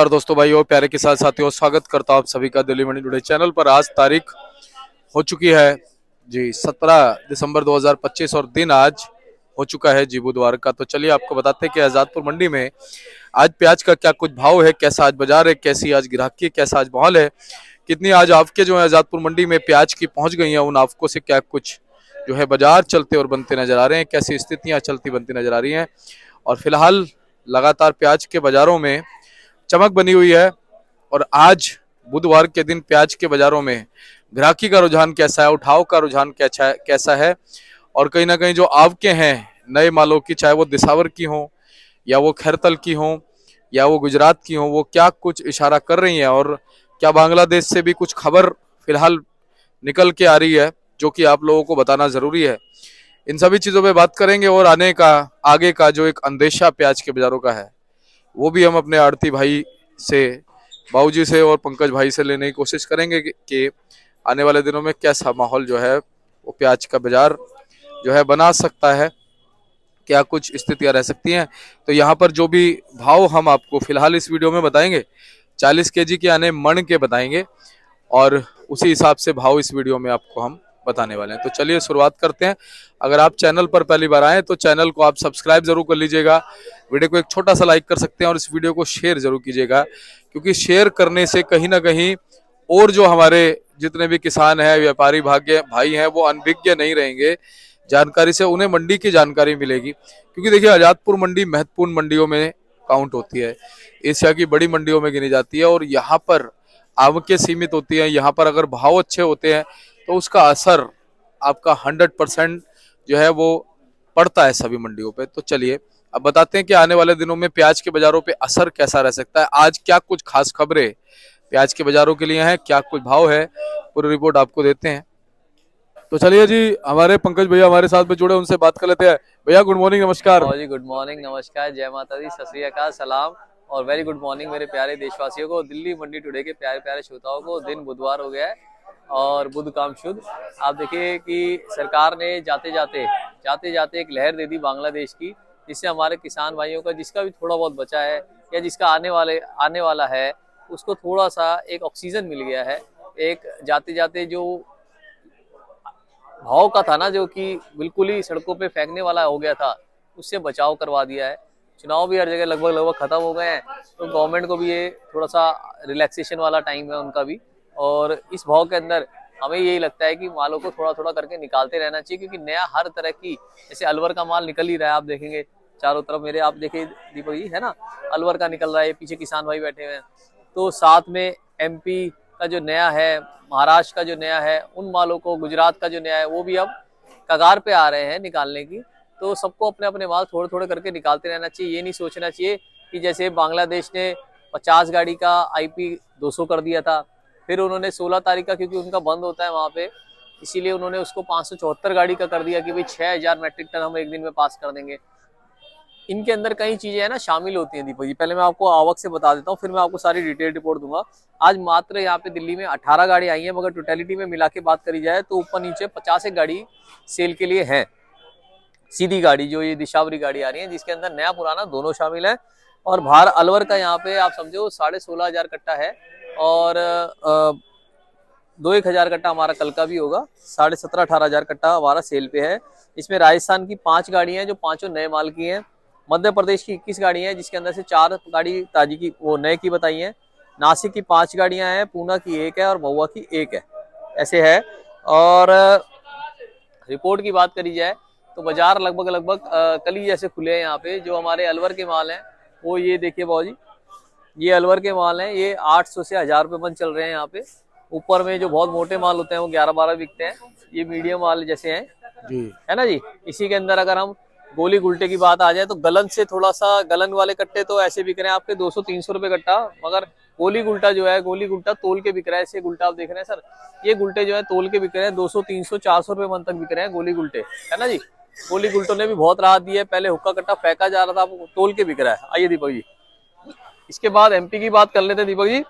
और दोस्तों, भाई और प्यारे के साथ साथियों, स्वागत करता हूं आप सभी का दिल्ली मंडी टुडे चैनल पर। आज तारीख हो चुकी है जी 17 दिसंबर 2025 और दिन आज हो चुका है जी बुधवार का। तो चलिए आपको बताते हैं कि आजादपुर मंडी में आज प्याज का क्या कुछ भाव है, कैसा आज बाजार है, कैसी आज ग्राहकी, कैसा आज माहौल है, कितनी आज आवके जो है आजादपुर मंडी में प्याज की पहुंच गई हैं, उन आवकों से क्या कुछ जो है बाजार चलते और बनते नजर आ रहे हैं, कैसी स्थितियां चलती बनती नजर आ रही हैं। और फिलहाल लगातार प्याज के बाजारों में चमक बनी हुई है। और आज बुधवार के दिन प्याज के बाजारों में ग्राहकी का रुझान कैसा है, उठाव का रुझान कैसा है, और कहीं ना कहीं जो आवके हैं नए मालों की, चाहे वो दिसावर की हो या वो खैरतल की हो या वो गुजरात की हो, वो क्या कुछ इशारा कर रही हैं, और क्या बांग्लादेश से भी कुछ खबर फिलहाल निकल के आ रही है जो कि आप लोगों को बताना जरूरी है। इन सभी चीजों पे बात करेंगे और आगे का जो एक अंदेशा प्याज के बाजारों का है वो भी हम अपने आड़ती भाई से, बाबूजी से और पंकज भाई से लेने की कोशिश करेंगे कि आने वाले दिनों में कैसा माहौल जो है वो प्याज का बाजार जो है बना सकता है, क्या कुछ स्थितियां रह सकती हैं। तो यहाँ पर जो भी भाव हम आपको फिलहाल इस वीडियो में बताएंगे 40 केजी के यानी मण के बताएंगे, और उसी हिसाब से भाव इस वीडियो में आपको हम बताने वाले हैं। तो चलिए शुरुआत करते हैं। अगर आप चैनल पर पहली बार आए तो चैनल को आप सब्सक्राइब जरूर कर लीजिएगा, वीडियो को एक छोटा सा लाइक कर सकते हैं और इस वीडियो को शेयर जरूर कीजिएगा, क्योंकि शेयर करने से कहीं ना कहीं और जो हमारे जितने भी किसान हैं, व्यापारी भाई हैं, वो अनभिज्ञ नहीं रहेंगे, जानकारी से उन्हें मंडी की जानकारी मिलेगी। क्योंकि देखिए आजादपुर मंडी महत्वपूर्ण मंडियों में काउंट होती है, एशिया की बड़ी मंडियों में गिनी जाती है, और यहाँ पर आवकें सीमित होती हैं। यहाँ पर अगर भाव अच्छे होते हैं तो उसका असर आपका 100% जो है वो पड़ता है सभी मंडियों पे। तो चलिए अब बताते हैं कि आने वाले दिनों में प्याज के बाजारों पे असर कैसा रह सकता है, आज क्या कुछ खास खबरें प्याज के बाजारों के लिए हैं, क्या कुछ भाव है, पूरी रिपोर्ट आपको देते हैं। तो चलिए जी, हमारे पंकज भैया हमारे साथ में जुड़े, उनसे बात कर लेते हैं। भैया गुड मॉर्निंग, नमस्कार। जी गुड मॉर्निंग, नमस्कार, जय माता दी, सत श्री अकाल, सलाम और वेरी गुड मॉर्निंग मेरे प्यारे देशवासियों को, दिल्ली मंडी टुडे के प्यारे प्यारे श्रोताओं को। दिन बुधवार हो गया है और बुध काम शुद्ध। आप देखिए कि सरकार ने जाते जाते एक लहर दे दी बांग्लादेश की, जिससे हमारे किसान भाइयों का जिसका भी थोड़ा बहुत बचा है या जिसका आने वाला है उसको थोड़ा सा एक ऑक्सीजन मिल गया है। एक जाते जाते जो भाव का था ना, जो कि बिल्कुल ही सड़कों पे फेंकने वाला हो गया था, उससे बचाव करवा दिया है। चुनाव भी हर जगह लगभग खत्म हो गए हैं, तो गवर्नमेंट को भी ये थोड़ा सा रिलैक्सेशन वाला टाइम है उनका भी। और इस भाव के अंदर हमें यही लगता है कि मालों को थोड़ा थोड़ा करके निकालते रहना चाहिए, क्योंकि नया हर तरह की, जैसे अलवर का माल निकल ही रहा है, आप देखेंगे चारों तरफ मेरे, आप देखिए दीपक जी है ना, अलवर का निकल रहा है, पीछे किसान भाई बैठे हुए हैं। तो साथ में एमपी का जो नया है, महाराष्ट्र का जो नया है, उन मालों को, गुजरात का जो नया है, वो भी अब कगार पे आ रहे हैं निकालने की। तो सबको अपने अपने माल थोड़े थोड़े करके निकालते रहना चाहिए। ये नहीं सोचना चाहिए कि जैसे बांग्लादेश ने 50 गाड़ी का आईपी 200 कर दिया था, फिर उन्होंने 16 तारीख का, क्योंकि उनका बंद होता है वहाँ पे, इसीलिए उन्होंने उसको 574 गाड़ी का कर दिया कि भाई 6000 मैट्रिक टन हम एक दिन में पास कर देंगे। इनके अंदर कई चीजें है ना शामिल होती हैं दीपक जी। पहले मैं आपको आवक से बता देता हूँ, फिर मैं आपको सारी डिटेल रिपोर्ट दूंगा। आज मात्र यहाँ पे दिल्ली में 18 गाड़ी आई है, मगर टोटलिटी में मिला के बात करी जाए तो ऊपर नीचे 50 एक गाड़ी सेल के लिए है। सीधी गाड़ी जो ये दिशावरी गाड़ी आ रही है, जिसके अंदर नया पुराना दोनों शामिल है। और भार अलवर का यहाँ पे आप समझो 16,500 कट्टा है, और 2-1 हजार कट्टा हमारा कल का भी होगा। 17,500-18,000 कट्टा हमारा सेल पे है। इसमें राजस्थान की 5 गाड़ियां हैं जो पांचों नए माल की हैं। मध्य प्रदेश की 21 गाड़ियां हैं, जिसके अंदर से 4 गाड़ी ताजी की, वो नए की बताई हैं। नासिक की 5 गाड़ियां हैं, पूना की 1 है और महुआ की 1 है, ऐसे है। और रिपोर्ट की बात करी जाए तो बाजार लगभग कल ही जैसे खुले हैं यहाँ पे। जो हमारे अलवर के माल हैं वो ये देखिए बाबू जी, ये अलवर के माल हैं, ये 800 से 1000 रुपये मन चल रहे हैं यहाँ पे। ऊपर में जो बहुत मोटे माल होते हैं वो 11-12 बिकते हैं, ये मीडियम माल जैसे हैं जी है ना जी। इसी के अंदर अगर हम गोली गुल्टे की बात आ जाए तो गलन से थोड़ा सा, गलन वाले कट्टे तो ऐसे बिक रहे हैं आपके 200-300 रुपए कट्टा, मगर गोली गुल्टा जो है, गोली गुल्टा तोल के बिक रहा है। ऐसे गुल्टा आप देख रहे हैं सर, ये गुल्टे जो है तोल के बिक रहे हैं 200-300-400 रुपए मन तक बिक रहे हैं गोली गुल्टे, है ना जी। गोली गुल्टों ने भी बहुत राहत दी है, पहले हुक्का कट्टा फेंका जा रहा था, अब तोल के बिक रहा है। आइए दीपक जी, इसके बाद एमपी की बात कर लेते हैं दीपक जी।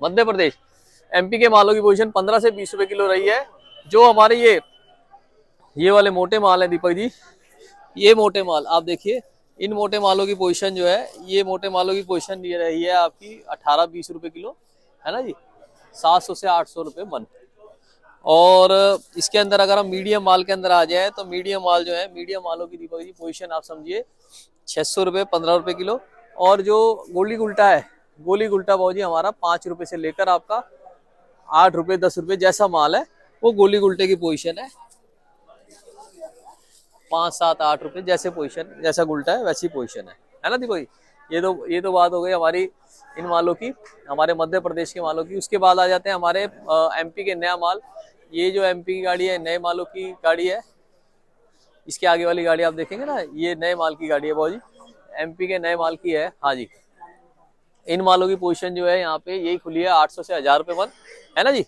मध्य प्रदेश, एमपी के मालों की पोजीशन 15 से 20 रुपए किलो रही है। जो हमारे ये वाले मोटे माल है दीपक जी, ये मोटे माल आप देखिए, इन मोटे मालों की पोजीशन जो है, ये मोटे मालों की पोजीशन ये रही है आपकी 18-20 रुपए किलो, है ना जी, 700 से 800 रुपए मन। और इसके अंदर अगर हम मीडियम माल के अंदर आ जाए तो मीडियम माल जो है, मीडियम मालों की दीपक जी पोजीशन आप समझिए 600 रुपए 15 रुपए किलो। और जो गोली गुल्टा है, गोली गुल्टा भाव जी हमारा 5 रुपए से लेकर आपका 8 रुपए 10 रुपए जैसा माल है वो गोली गुल्टे की पोजीशन है। 5 7 8 रुपए जैसे पोजीशन, जैसा गुल्टा है वैसी पोजीशन है ना दीपक जी। ये तो बात हो गई हमारी इन मालों की, हमारे मध्य प्रदेश के मालों की। उसके बाद आ जाते हैं हमारे एमपी के नया माल। ये जो एमपी की गाड़ी है, नए मालों की गाड़ी है। इसके आगे वाली गाड़ी आप देखेंगे ना, ये नए माल की गाड़ी है भाजी, एमपी के नए माल की है। हाँ जी, इन मालों की पोजीशन जो है यहाँ पे यही खुली है 800 से 1000 रुपए मन, है ना जी।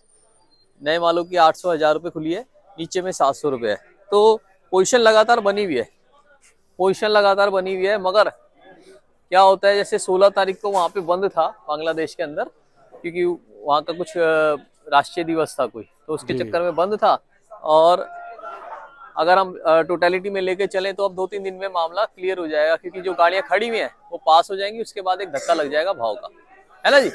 नए मालों की 800 1000 रुपए खुली है, नीचे में 700 रुपए है। तो पोजीशन लगातार बनी हुई है, पोजीशन लगातार बनी हुई है। मगर क्या होता है, जैसे 16 तारीख को वहां पे बंद था बांग्लादेश के अंदर, क्योंकि वहां का कुछ राष्ट्रीय दिवस था कोई, तो उसके जी। चक्कर में बंद था। और अगर हम टोटलिटी में लेके चलें तो अब 2-3 दिन में मामला क्लियर हो जाएगा, क्योंकि जो गाड़ियां खड़ी हुई हैं वो पास हो जाएंगी, उसके बाद एक धक्का लग जाएगा भाव का, है ना जी।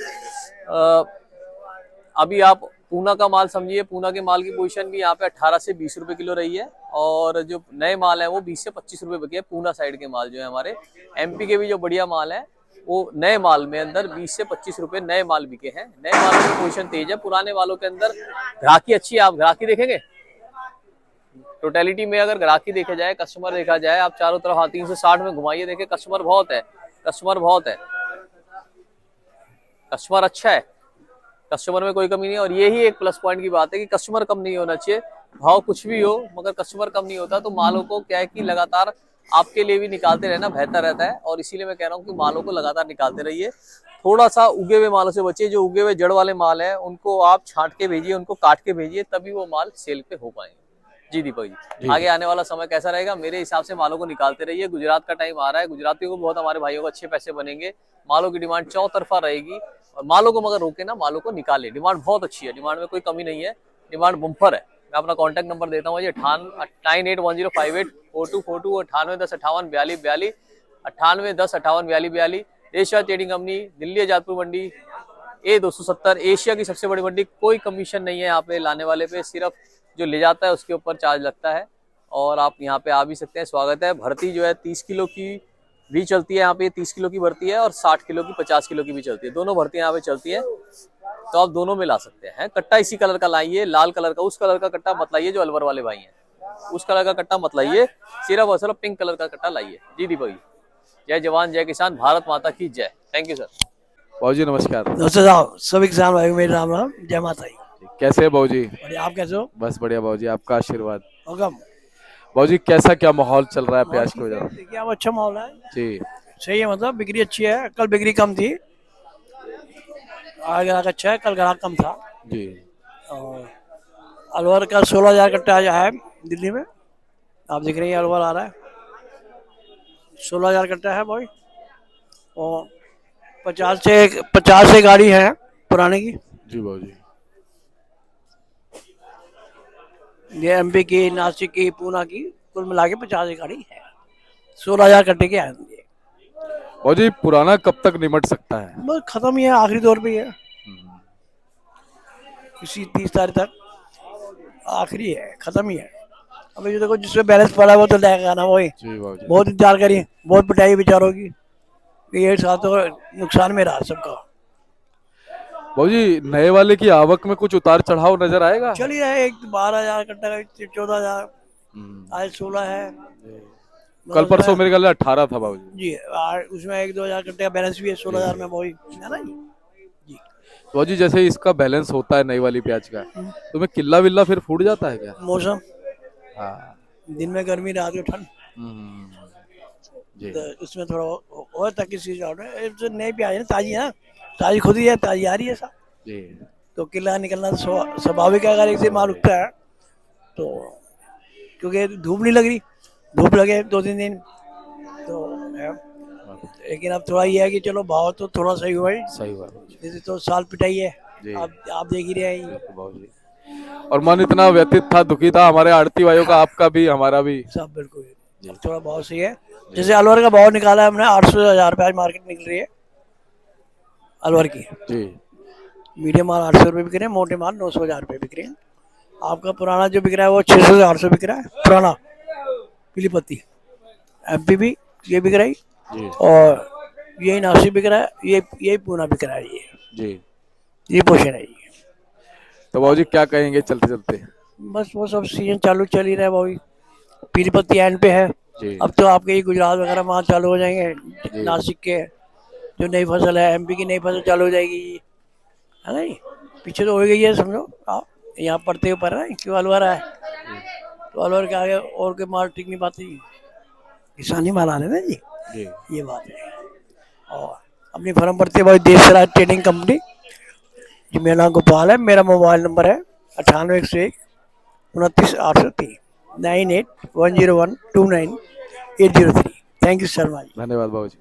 अभी आप पूना का माल समझिए, पूना के माल की पोजीशन भी यहाँ पे 18 से 20 रुपए किलो रही है। और जो नए माल है वो 20 से 25 रुपए बिके हैं। पूना साइड के माल जो है हमारे एमपी के भी जो बढ़िया माल है वो नए माल में अंदर 20 से 25 रुपए नए माल बिके हैं। नए मालों की पोजीशन तेज है, पुराने मालों के अंदर ग्राहकी अच्छी है। आप ग्राहकी देखेंगे टोटलिटी में, अगर ग्राहकी देखा जाए, कस्टमर देखा जाए, आप चारों तरफ हाँ 360 में घुमाइए, देखे कस्टमर बहुत है, कस्टमर बहुत है, कस्टमर अच्छा है, कस्टमर में कोई कमी नहीं है। और यही एक प्लस पॉइंट की बात है कि कस्टमर कम नहीं होना चाहिए, भाव कुछ भी हो मगर कस्टमर कम नहीं होता। तो मालों को क्या है कि लगातार आपके लिए भी निकालते रहना बेहतर रहता है। और इसीलिए मैं कह रहा हूँ कि मालों को लगातार निकालते रहिए। थोड़ा सा उगे हुए मालों से बचिए, जो उगे हुए जड़ वाले माल है उनको आप छांट के भेजिए, उनको काट के भेजिए, तभी वो माल सेल पे हो पाएंगे। जी दीपक जी, आगे आने वाला समय कैसा रहेगा, मेरे हिसाब से मालों को निकालते रहिए। गुजरात का टाइम आ रहा है, गुजरातियों को बहुत, हमारे भाइयों को अच्छे पैसे बनेंगे। मालों की डिमांड चौतरफा रहेगी, और मालों को मगर रोके ना, मालों को निकाले। डिमांड बहुत अच्छी है, डिमांड में कोई कमी नहीं है, डिमांड बम्पर है। मैं अपना कॉन्टैक्ट नंबर देता हूँ, 9810584242, 9810584242, 9810584242। एशिया ट्रेडिंग कंपनी, दिल्ली जादपुर मंडी A270, एशिया की सबसे बड़ी मंडी। कोई कमीशन नहीं है यहाँ पे लाने वाले पे, सिर्फ जो ले जाता है उसके ऊपर चार्ज लगता है। और आप यहाँ पे आ भी सकते हैं, स्वागत है। भर्ती जो है 30 किलो की भी चलती है यहाँ पे, 30 किलो की भर्ती है, और 60 किलो की 50 किलो की भी चलती है। दोनों भर्ती यहाँ पे चलती है, तो आप दोनों में ला सकते हैं। कट्टा इसी कलर का लाइए, लाल कलर का, उस कलर का कट्टा मत लाइए जो अलवर वाले भाई हैं, उस कलर का कट्टा मत लाइए, सिर्फ और सिर्फ पिंक कलर का कट्टा लाइए। जी दीपक जी, जय जवान जय किसान, भारत माता की जय। Thank you sir. बाबूजी नमस्कार। दोस्तों साहब, सभी किसान भाई मेरे राम राम, जय माता दी। कैसे है बाबूजी? और आप कैसे हो? बस बढ़िया बाबूजी, आपका आशीर्वाद। हुकम। बाबूजी कैसा क्या माहौल चल रहा है प्याज की वजह से? देखिए अब अच्छा माहौल है, जी सही है, मतलब बिक्री अच्छी है। कल बिक्री कम थी, आज ग्राहक अच्छा है, कल ग्राहक कम था। जी। और अलवर का 16,000 कट्टा आया है दिल्ली में, आप देख रहे हैं अलवर आ रहा है, 16,000 कट्टा है भाई। और 50 से गाड़ी है पुराने की। जी बाबूजी। ये एमपी की, नासिक की, पूना की, कुल मिला के 50 गाड़ी है। 16,000 कट्टे के आएंगे। बाबूजी पुराना कब तक निमट सकता है? बस खत्म ही है, आखिरी दौर पे ही है, इसी 30 तारीख तक आखिरी है, खत्म ही है। अभी जो देखो जिसमें बैलेंस पड़ा है वो तो लेगा ना, वही जी बाबूजी। बहुत इंतजार करिए, बहुत पिटाई बेचारों की। ये साथ तो नुकसान में रहा सबका। बाबूजी नए वाले की आवक में कुछ उतार चढ़ाव नजर आएगा? चल ही रहा है, एक 12,000 कट्टा का, 14,000, आज 16 है। कल परसों मेरे ख्याल में 18 था बाबूजी। जी, उसमें 1-2,000 कट्टे का बैलेंस भी है, 16,000 में वही है ना जी। जी बाबूजी जैसे इसका बैलेंस होता है नई वाली प्याज का, तो मैं किल्ला विल्ला फिर फूट जाता है क्या? मौसम, हाँ। दिन में गर्मी, रात में ठंड, जी। तो उसमें थोड़ा और तक किसी जो नई प्याज है, ताजी है ना, ताजी खुद ही है, ताजी आ रही है साहब। जी। तो किला निकलना तो स्वाभाविक है। अगर एक दिन माल उगता है तो, क्योंकि धूप नहीं लग रही, धूप लगे 2-3 दिन तो है। लेकिन अब थोड़ा ये है कि चलो भाव तो थोड़ा सही हुआ है, सही बात जैसे तो साल पिटाई है, जी। आप देख ही रहे हैं। बाबूजी और मन इतना व्यथित था, दुखी था, हमारे आड़ती भाइयों का, आपका भी, हमारा भी। सब बिल्कुल अब थोड़ा भाव सही है। जैसे अलवर का भाव निकाला है हमने 800 से 1000 रुपये आज मार्केट निकल रही है अलवर की। जी मीडियम माल 800 रुपये बिक रहे हैं, मोटे माल 900 1000 रुपये बिक रहे हैं। आपका पुराना जो बिक रहा है वो 600 से 800 बिक रहा है पुराना पीली पत्ती। MP भी ये बिक रहा है जी और यही नासिक बिक रहा है, यही पूना बिक रहा है। जी। ये पोषण है ये। तो बाबूजी क्या कहेंगे चलते चलते? बस वो सब सीजन चालू चल ही रहा है भाई। पीली पत्ती एंड पे है। जी अब तो आपके ये गुजरात वगैरह वहाँ चालू हो जाएंगे। नासिक के जो नई फसल है, MP की नई फसल चालू हो जाएगी, है नहीं। पीछे तो हो गई है समझो। आप यहाँ पढ़ते हुए पढ़ रहे हैं क्यों अलवर है, तो अलवर के आगे और के माल टिक नहीं पाती, किसानी माल आने ना जी। जी ये बात है। और अपनी फर्म पड़ती है भाई देशराज ट्रेडिंग कंपनी जी। मेरा नाम गोपाल है। मेरा मोबाइल नंबर है 9801 29 803 9810129803। Thank you sir much. धन्यवाद बाबूजी।